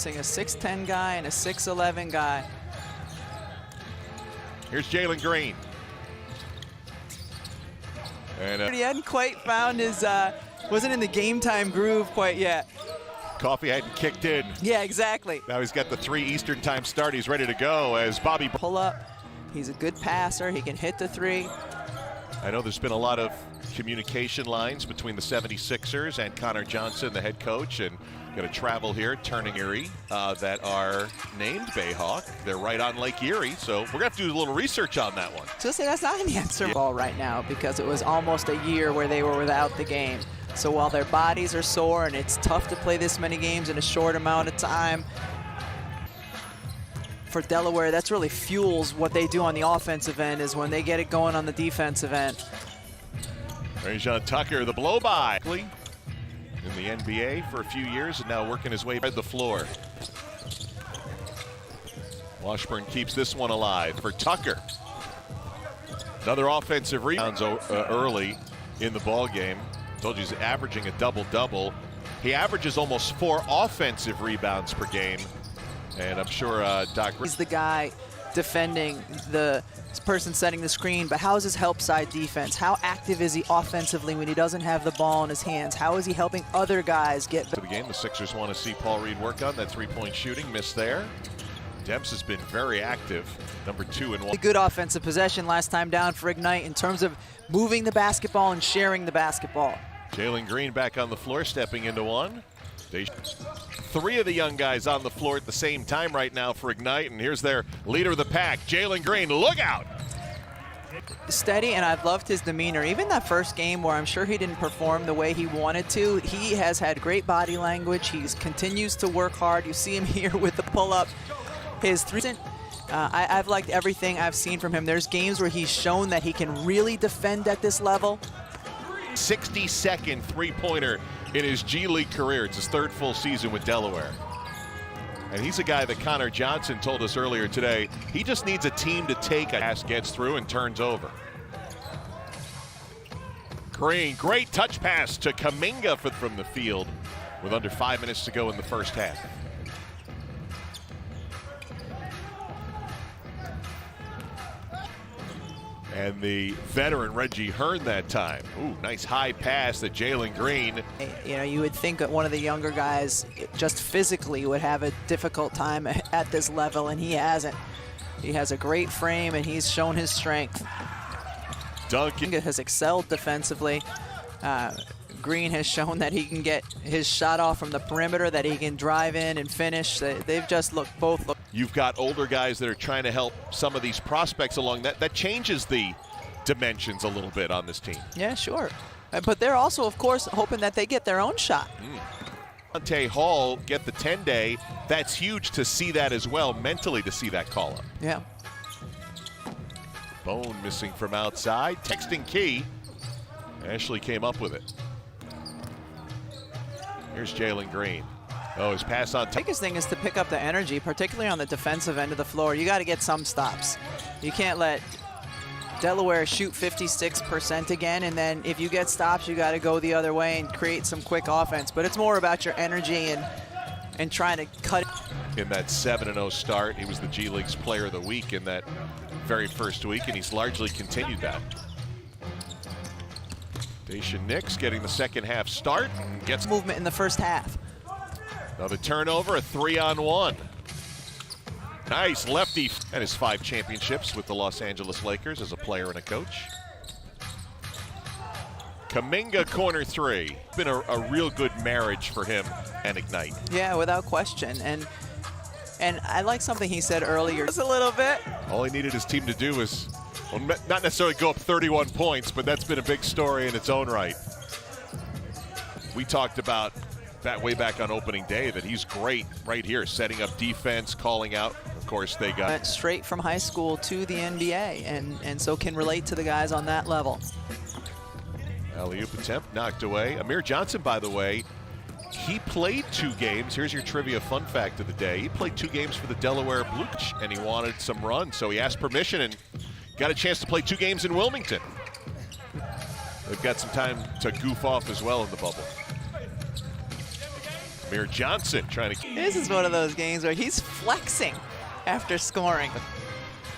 missing a 6'10 guy and a 6'11 guy. Here's Jalen Green. And He hadn't quite found his, wasn't in the game time groove quite yet. Coffee hadn't kicked in. Yeah, exactly. Now he's got the 3 Eastern time start. He's ready to go as Bobby. Pull up. He's a good passer. He can hit the 3. I know there's been a lot of communication lines between the 76ers and Connor Johnson, the head coach, and going to travel here, Turning Erie, that are named Bayhawk. They're right on Lake Erie, so we're going to have to do a little research on that one. So say that's not an answer ball right now because it was almost a year where they were without the game. So while their bodies are sore and it's tough to play this many games in a short amount of time, for Delaware, that's really fuels what they do on the offensive end is when they get it going on the defensive end. Rajon Tucker, the blow-by. In the NBA for a few years and now working his way to the floor. Washburn keeps this one alive for Tucker. Another offensive rebound early in the ball game. Told you he's averaging a double-double. He averages almost 4 offensive rebounds per game. And I'm sure Doc... He's the guy defending the person setting the screen, but how is his help side defense? How active is he offensively when he doesn't have the ball in his hands? How is he helping other guys get... To the game, the Sixers want to see Paul Reed work on that 3-point shooting. Missed there. Debs has been very active. Number 2 and 1. A good offensive possession last time down for Ignite in terms of moving the basketball and sharing the basketball. Jalen Green back on the floor, stepping into one. 3 of the young guys on the floor at the same time right now for Ignite, and here's their leader of the pack, Jalen Green. Look out! Steady, and I've loved his demeanor. Even that first game where I'm sure he didn't perform the way he wanted to, he has had great body language. He continues to work hard. You see him here with the pull-up. His 3. I've liked everything I've seen from him. There's games where he's shown that he can really defend at this level. 62nd three-pointer in his G League career. It's his 3rd full season with Delaware. And he's a guy that Connor Johnson told us earlier today, he just needs a team to take a pass, gets through and turns over. Green, great touch pass to Kuminga from the field with under 5 minutes to go in the first half. And the veteran Reggie Hearn that time. Ooh, nice high pass to Jalen Green. You know, you would think that one of the younger guys just physically would have a difficult time at this level, and he hasn't. He has a great frame, and he's shown his strength. Duncan has excelled defensively. Green has shown that he can get his shot off from the perimeter, that he can drive in and finish. They've just both looked. You've got older guys that are trying to help some of these prospects along. That changes the dimensions a little bit on this team. Yeah, sure. But they're also, of course, hoping that they get their own shot. Dante Hall get the 10-day. That's huge to see that as well, mentally to see that call up. Yeah. Bone missing from outside. Texting key. Ashley came up with it. Here's Jalen Green. Oh, his pass on. The biggest thing is to pick up the energy, particularly on the defensive end of the floor. You got to get some stops. You can't let Delaware shoot 56% again, and then if you get stops, you got to go the other way and create some quick offense. But it's more about your energy and trying to cut it. In that 7-0 start, he was the G League's Player of the Week in that very first week, and he's largely continued that. Dacian Nix getting the second half start and gets movement in the first half. Another turnover, a 3-on-1. Nice lefty, and his 5 championships with the Los Angeles Lakers as a player and a coach. Kuminga corner 3. Been a real good marriage for him and Ignite. Yeah, without question. And I like something he said earlier. Just a little bit. All he needed his team to do was, well, not necessarily go up 31 points, but that's been a big story in its own right. We talked about that way back on opening day, that he's great right here, setting up defense, calling out. Of course, they got straight from high school to the NBA, and so can relate to the guys on that level. Alley-oop attempt knocked away. Amir Johnson, by the way, he played 2 games. Here's your trivia fun fact of the day. He played 2 games for the Delaware Blue, and he wanted some run, so he asked permission and got a chance to play 2 games in Wilmington. They've got some time to goof off as well in the bubble. Amir Johnson trying to. This is one of those games where he's flexing after scoring.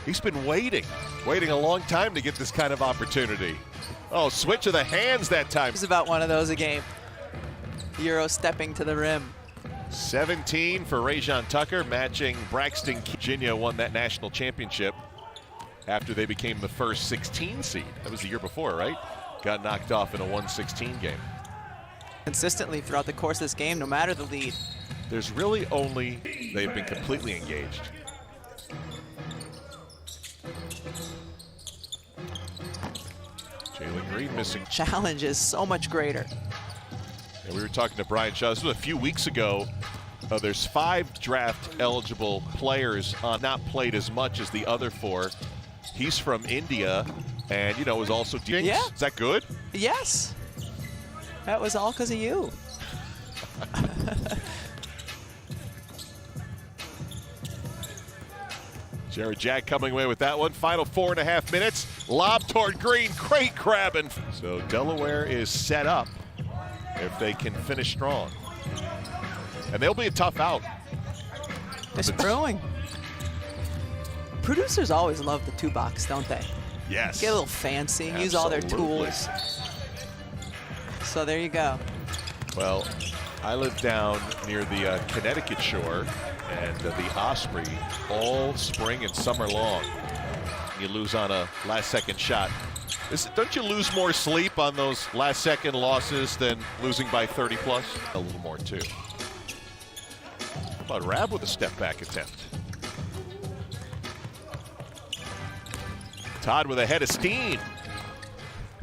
He's been waiting a long time to get this kind of opportunity. Oh, switch of the hands that time. It's about one of those a game. Euro stepping to the rim. 17 for Rajon Tucker, matching Braxton. Virginia won that national championship after they became the first 16 seed. That was the year before, right? Got knocked off in a 1-16 game. Consistently throughout the course of this game, no matter the lead. There's really only, they've been completely engaged. Jalen Green missing. Challenge is so much greater. And we were talking to Brian Shaw, this was a few weeks ago. There's 5 draft eligible players not played as much as the other 4. He's from India and, you know, is also Dinks. Yeah. Is that good? Yes. That was all because of you. Jared Jack coming away with that one. Final 4.5 minutes. Lob toward Green. Great grabbing. So Delaware is set up if they can finish strong. And they'll be a tough out. It's brewing. Producers always love the 2-box, don't they? Yes. Get a little fancy, use all their tools. So there you go. Well, I live down near the Connecticut shore and the Osprey all spring and summer long. You lose on a last-second shot. Don't you lose more sleep on those last-second losses than losing by 30+? A little more, too. How about REB with a step-back attempt? Todd with a head of steam.